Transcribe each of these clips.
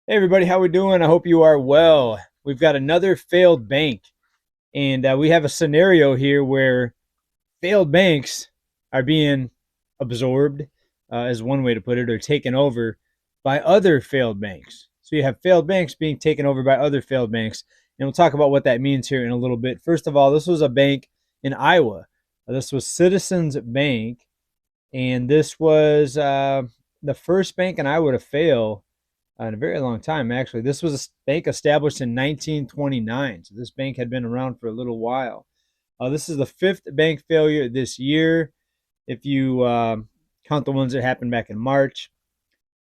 Hey everybody, how we doing? I hope you are well. We've got another failed bank, and we have a scenario here where failed banks are being absorbed, is one way to put it, or taken over by other failed banks. So you have failed banks being taken over by other failed banks, and we'll talk about what that means here in a little bit. First of all, this was a bank in Iowa. This was Citizens Bank, and this was the first bank in Iowa to fail in a very long time, actually. This was a bank established in 1929. So this bank had been around for a little while. This is the fifth bank failure this year, if you count the ones that happened back in March.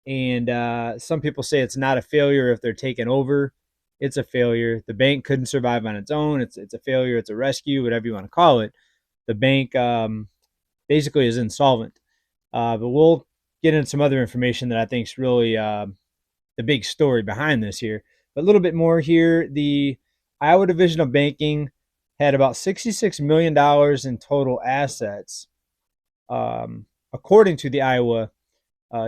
And some people say it's not a failure if they're taken over. It's a failure. The bank couldn't survive on its own. It's a failure. It's a rescue, whatever you want to call it. The bank basically is insolvent. But we'll get into some other information that I think is really the big story behind this here. But a little bit more here. The Iowa Division of Banking had about $66 million in total assets, according to the Iowa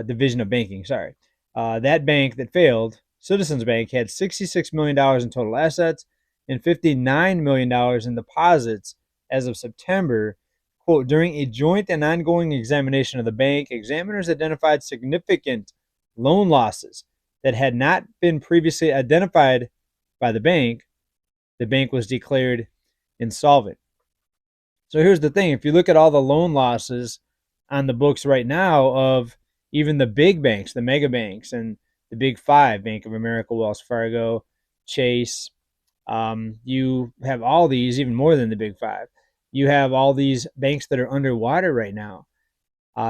Division of Banking. Sorry. That bank that failed, Citizens Bank, had $66 million in total assets and $59 million in deposits as of September. Quote, during a joint and ongoing examination of the bank, examiners identified significant loan losses that had not been previously identified by the bank was declared insolvent. So here's the thing. If you look at all the loan losses on the books right now of even the big banks, the mega banks, and the big five, Bank of America, Wells Fargo, Chase, you have all these, even more than the big five. You have all these banks that are underwater right now.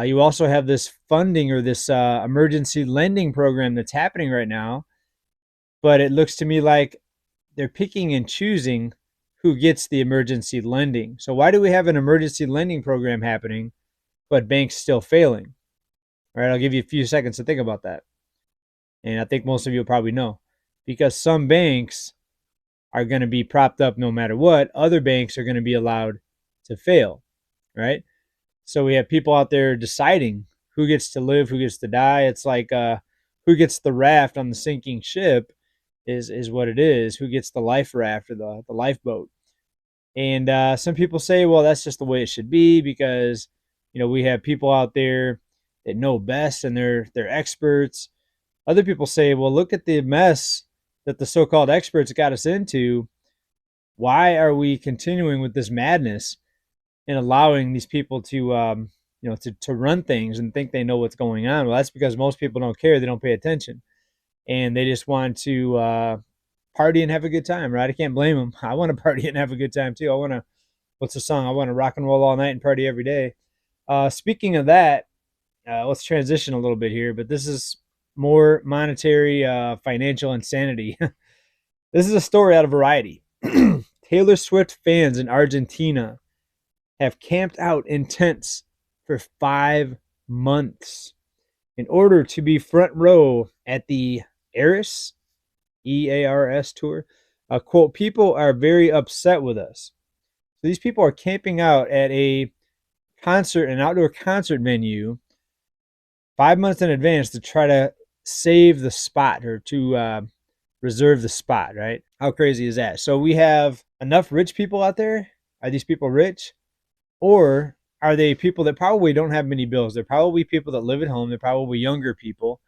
You also have this funding or this emergency lending program that's happening right now, but it looks to me like they're picking and choosing who gets the emergency lending. So why do we have an emergency lending program happening, but banks still failing? All right, I'll give you a few seconds to think about that. And I think most of you will probably know. Because some banks are going to be propped up no matter what, other banks are going to be allowed to fail, right? So we have people out there deciding who gets to live, who gets to die. It's like who gets the raft on the sinking ship is what it is. Who gets the life raft or the lifeboat? And some people say, well, that's just the way it should be because we have people out there that know best and they're experts. Other people say, well, look at the mess that the so-called experts got us into. Why are we continuing with this madness and allowing these people to to run things and think they know what's going on? Well, that's because most people don't care. They don't pay attention, and they just want to party and have a good time, right? I can't blame them. I want to party and have a good time too. I want to. What's the song? I want to rock and roll all night and party every day. Speaking of that, let's transition a little bit here, but this is more monetary, financial insanity. This is a story out of Variety. Taylor Swift fans in Argentina have camped out in tents for 5 months in order to be front row at the Eras, EARS tour. Quote, people are very upset with us. So these people are camping out at a concert, an outdoor concert venue, 5 months in advance to try to save the spot or to reserve the spot, right? How crazy is that? So we have enough rich people out there. Are these people rich? Or are they people that probably don't have many bills? They're probably people that live at home. They're probably younger people.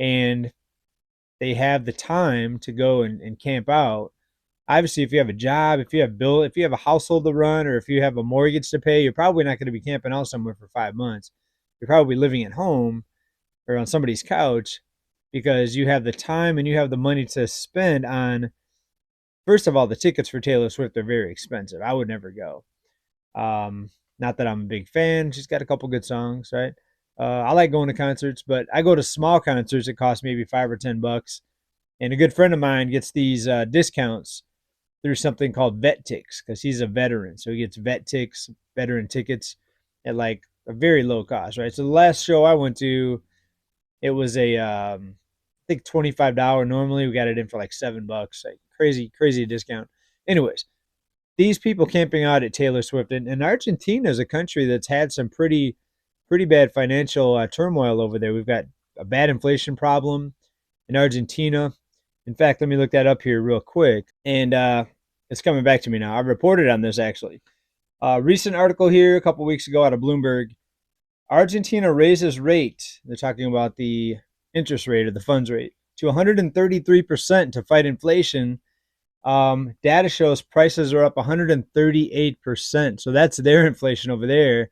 And they have the time to go and camp out. Obviously, if you have a job, if you have a household to run, or if you have a mortgage to pay, you're probably not going to be camping out somewhere for 5 months. You're probably living at home or on somebody's couch because you have the time and you have the money to spend on. First of all, the tickets for Taylor Swift are very expensive. I would never go. Not that I'm a big fan. She's got a couple good songs, right? I like going to concerts, but I go to small concerts that cost maybe $5 or $10. And a good friend of mine gets these discounts through something called Vet Tix because he's a veteran. So he gets Vet Tix, veteran tickets at like a very low cost, right? So the last show I went to, it was I think $25. Normally we got it in for like $7. Like crazy discount. Anyways, these people camping out at Taylor Swift, and Argentina is a country that's had some pretty bad financial turmoil over there. We've got a bad inflation problem. in Argentina. In fact, let me look that up here real quick. And it's coming back to me now. I reported on this actually. Recent article here a couple weeks ago out of Bloomberg. Argentina raises rate. They're talking about the interest rate or the funds rate to 133% to fight inflation. Data shows prices are up 138%. So that's their inflation over there.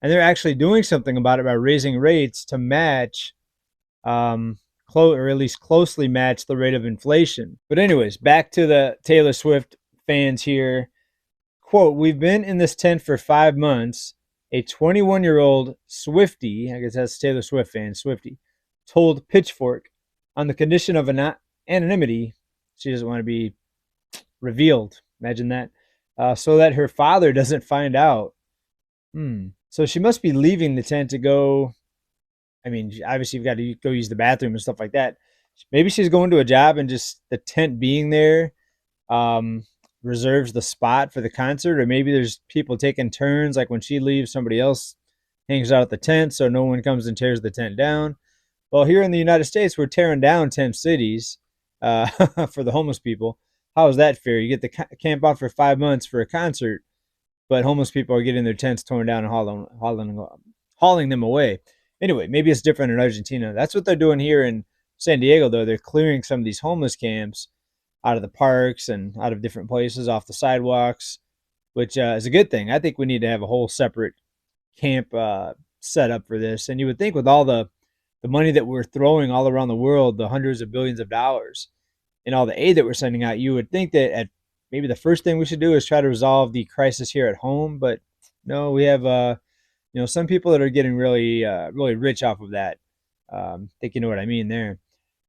And they're actually doing something about it by raising rates to match, or at least closely match the rate of inflation. But anyways, back to the Taylor Swift fans here. Quote, we've been in this tent for 5 months. A 21-year-old Swiftie, I guess that's Taylor Swift fan, Swiftie, told Pitchfork on the condition of anonymity, she doesn't want to be revealed, imagine that, so that her father doesn't find out. So she must be leaving the tent to go, I mean, obviously you've got to go use the bathroom and stuff like that. Maybe she's going to a job and just the tent being there reserves the spot for the concert, or maybe there's people taking turns, like when she leaves, somebody else hangs out at the tent so no one comes and tears the tent down. Well, here in the United States, we're tearing down tent cities for the homeless people. How is that fair? You get to camp out for 5 months for a concert, but homeless people are getting their tents torn down and hauling them away. Anyway, maybe it's different in Argentina. That's what they're doing here in San Diego, though. They're clearing some of these homeless camps out of the parks and out of different places off the sidewalks, which is a good thing. I think we need to have a whole separate camp set up for this. And you would think with all the money that we're throwing all around the world, the hundreds of billions of dollars, and all the aid that we're sending out, you would think that maybe the first thing we should do is try to resolve the crisis here at home. But no, we have some people that are getting really really rich off of that. I think you know what I mean there.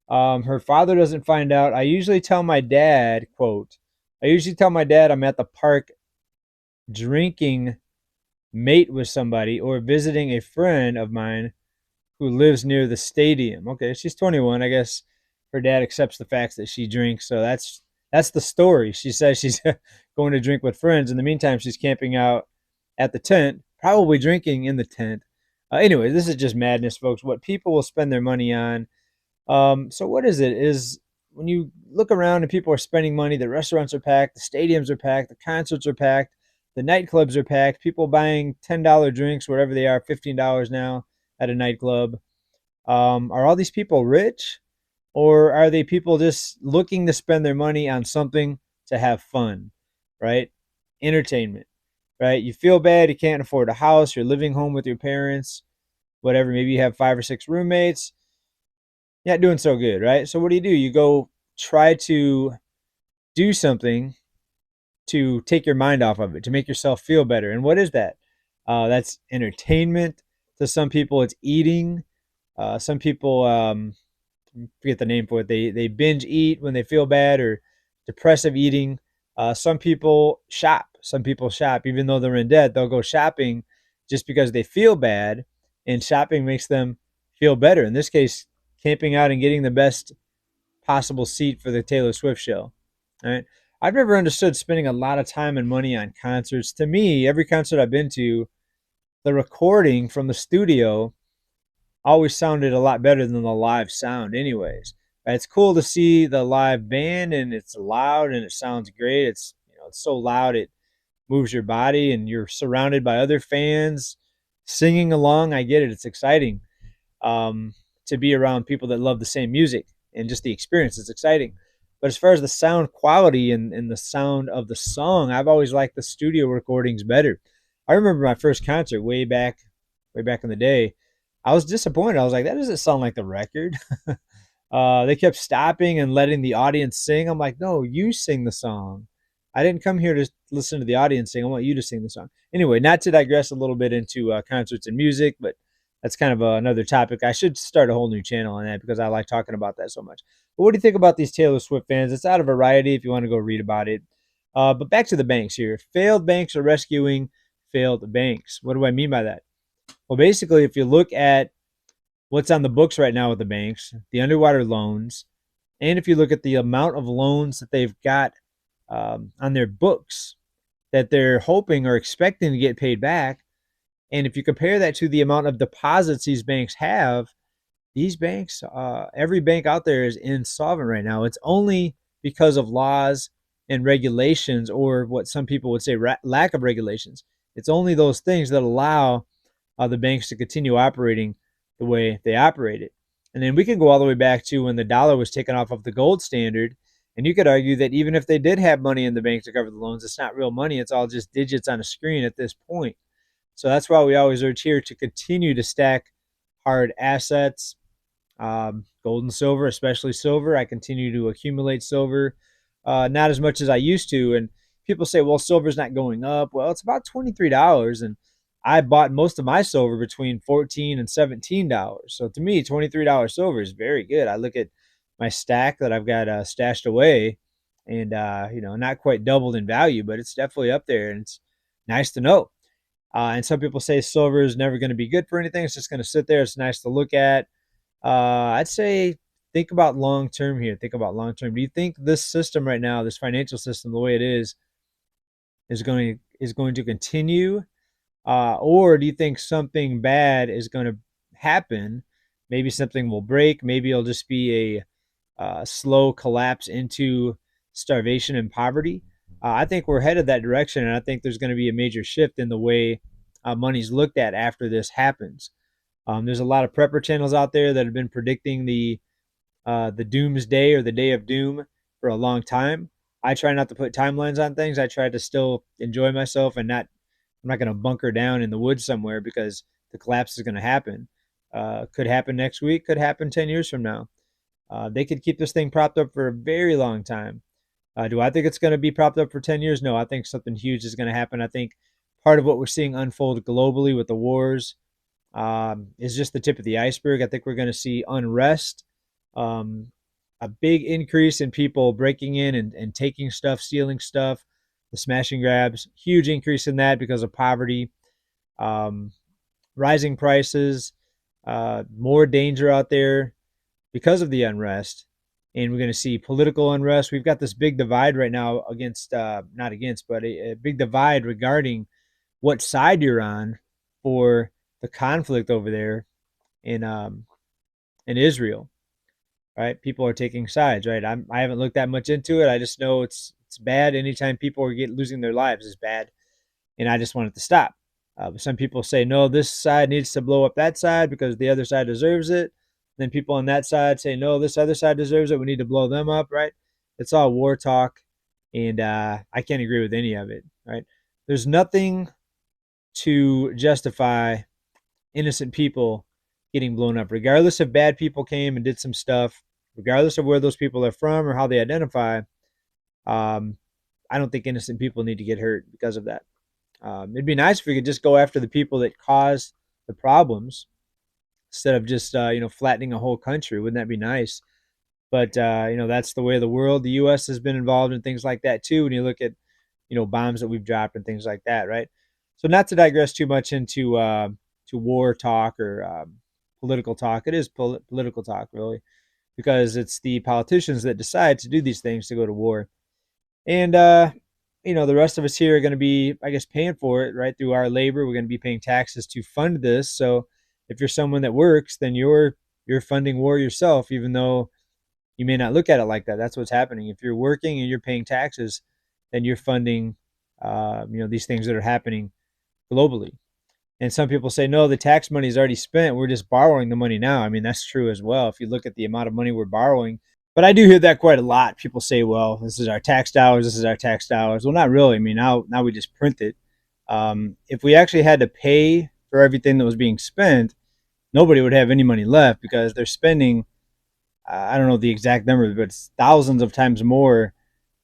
Her father doesn't find out. I usually tell my dad, quote, I usually tell my dad I'm at the park drinking mate with somebody or visiting a friend of mine who lives near the stadium. Okay, she's 21. I guess her dad accepts the facts that she drinks. So that's the story. She says she's going to drink with friends. In the meantime, she's camping out at the tent, probably drinking in the tent. Anyway, this is just madness, folks. What people will spend their money on. So what is it? Is when you look around and people are spending money, the restaurants are packed, the stadiums are packed, the concerts are packed, the nightclubs are packed, people buying $10 drinks, wherever they are, $15 now at a nightclub. Are all these people rich? Or are they people just looking to spend their money on something to have fun, right? Entertainment, right? You feel bad, you can't afford a house, you're living home with your parents, whatever. Maybe you have 5 or 6 roommates. You're not doing so good, right? So what do? You go try to do something to take your mind off of it, to make yourself feel better. And what is that? That's entertainment. To some people, it's eating. Some people, forget the name for it, they binge eat when they feel bad, or depressive eating. Some people shop. Some people shop. Even though they're in debt, they'll go shopping just because they feel bad, and shopping makes them feel better. In this case, camping out and getting the best possible seat for the Taylor Swift show. All right. I've never understood spending a lot of time and money on concerts. To me, every concert I've been to, the recording from the studio always sounded a lot better than the live sound anyways. Right? It's cool to see the live band, and it's loud and it sounds great. It's so loud it moves your body, and you're surrounded by other fans singing along. I get it. It's exciting. To be around people that love the same music, and just the experience is exciting. But as far as the sound quality and the sound of the song, I've always liked the studio recordings better. I remember my first concert way back in the day. I was disappointed. I was like, that doesn't sound like the record. They kept stopping and letting the audience sing. I'm like, no, you sing the song. I didn't come here to listen to the audience sing. I want you to sing the song. Anyway, not to digress a little bit into concerts and music, but that's kind of another topic. I should start a whole new channel on that because I like talking about that so much. But what do you think about these Taylor Swift fans? It's out of Variety if you want to go read about it. But back to the banks here. Failed banks are rescuing failed banks. What do I mean by that? Well, basically, if you look at what's on the books right now with the banks, the underwater loans, and if you look at the amount of loans that they've got on their books that they're hoping or expecting to get paid back, and if you compare that to the amount of deposits these banks have, these banks, every bank out there is insolvent right now. It's only because of laws and regulations, or what some people would say lack of regulations. It's only those things that allow the banks to continue operating the way they operated. And then we can go all the way back to when the dollar was taken off of the gold standard. And you could argue that even if they did have money in the bank to cover the loans, it's not real money. It's all just digits on a screen at this point. So that's why we always urge here to continue to stack hard assets, gold and silver, especially silver. I continue to accumulate silver, not as much as I used to. And people say, well, silver's not going up. Well, it's about $23. And I bought most of my silver between $14 and $17. So to me, $23 silver is very good. I look at my stack that I've got stashed away, and not quite doubled in value, but it's definitely up there, and it's nice to know. And some people say silver is never going to be good for anything. It's just going to sit there. It's nice to look at. I'd say think about long term here. Think about long term. Do you think this system right now, this financial system, the way it is going to continue, or do you think something bad is going to happen? Maybe something will break. Maybe it'll just be a slow collapse into starvation and poverty. I think we're headed that direction, and I think there's going to be a major shift in the way money's looked at after this happens. There's a lot of prepper channels out there that have been predicting the doomsday or the day of doom for a long time. I try not to put timelines on things. I try to still enjoy myself and not. I'm not going to bunker down in the woods somewhere because the collapse is going to happen. Could happen next week. Could happen 10 years from now. They could keep this thing propped up for a very long time. Do I think it's going to be propped up for 10 years? No, I think something huge is going to happen. I think part of what we're seeing unfold globally with the wars is just the tip of the iceberg. I think we're going to see unrest, um, a big increase in people breaking in and taking stuff, stealing stuff, the smash and grabs, huge increase in that because of poverty, um, rising prices, more danger out there because of the unrest. And we're going to see political unrest. We've got this big divide right now against, not against, but a big divide regarding what side you're on for the conflict over there in Israel, right? People are taking sides, right? I haven't looked that much into it. I just know it's bad. Anytime people are losing their lives is bad, and I just want it to stop. But some people say no, this side needs to blow up that side because the other side deserves it. Then people on that side say no, this other side deserves it. We need to blow them up, right? It's all war talk, and I can't agree with any of it, right? There's nothing to justify innocent people getting blown up, regardless if bad people came and did some stuff, regardless of where those people are from or how they identify. Um, I don't think innocent people need to get hurt because of that. It'd be nice if we could just go after the people that caused the problems instead of just flattening a whole country. Wouldn't that be nice? But that's the way of the world. The U.S. has been involved in things like that too. When you look at bombs that we've dropped and things like that, right? So not to digress too much into to war talk or political talk. It is political talk really, because it's the politicians that decide to do these things to go to war, and the rest of us here are going to be, I guess, paying for it right through our labor. We're going to be paying taxes to fund this. So if you're someone that works, then you're funding war yourself, even though you may not look at it like that. That's what's happening. If you're working and you're paying taxes, then you're funding, these things that are happening globally. And some people say, no, the tax money is already spent. We're just borrowing the money now. I mean, that's true as well. If you look at the amount of money we're borrowing, but I do hear that quite a lot. People say, well, this is our tax dollars. This is our tax dollars. Well, not really. I mean, now we just print it. If we actually had to pay for everything that was being spent, nobody would have any money left because they're spending, I don't know the exact number, but it's thousands of times more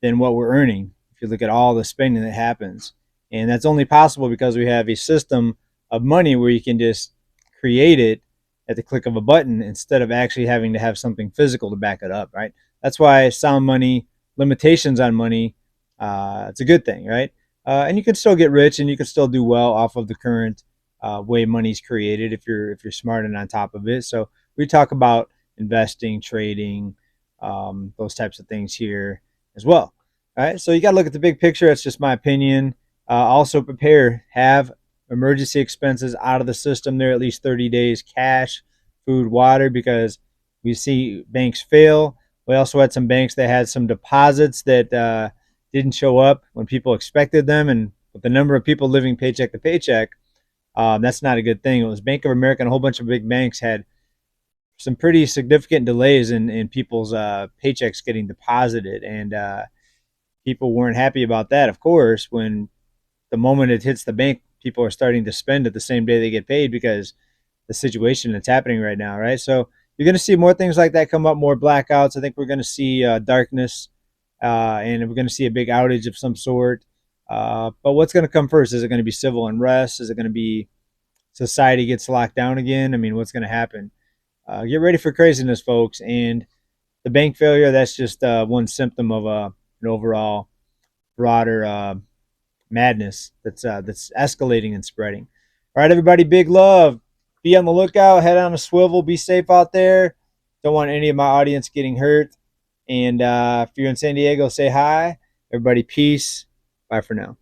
than what we're earning if you look at all the spending that happens. And that's only possible because we have a system of money where you can just create it at the click of a button instead of actually having to have something physical to back it up, right? That's why sound money, limitations on money, it's a good thing, right? And you can still get rich and you can still do well off of the current way money's created if you're smart and on top of it. So we talk about investing, trading, those types of things here as well. All right, so you got to look at the big picture. That's just my opinion. Also prepare, have emergency expenses out of the system there, at least 30 days cash food, water, because we see banks fail. We also had some banks that had some deposits that didn't show up when people expected them, and with the number of people living paycheck to paycheck, that's not a good thing. It was Bank of America and a whole bunch of big banks had some pretty significant delays in people's paychecks getting deposited, and people weren't happy about that. Of course, when the moment it hits the bank, people are starting to spend it the same day they get paid because the situation that's happening right now, right? So you're going to see more things like that come up, more blackouts. I think we're going to see darkness, and we're going to see a big outage of some sort. But what's going to come first? Is it going to be civil unrest? Is it going to be society gets locked down again? I mean, what's going to happen? Get ready for craziness, folks. And the bank failure, that's just one symptom of an overall broader madness that's escalating and spreading. All right, everybody, big love. Be on the lookout. Head on a swivel. Be safe out there. Don't want any of my audience getting hurt. And if you're in San Diego, say hi. Everybody, peace. Bye for now.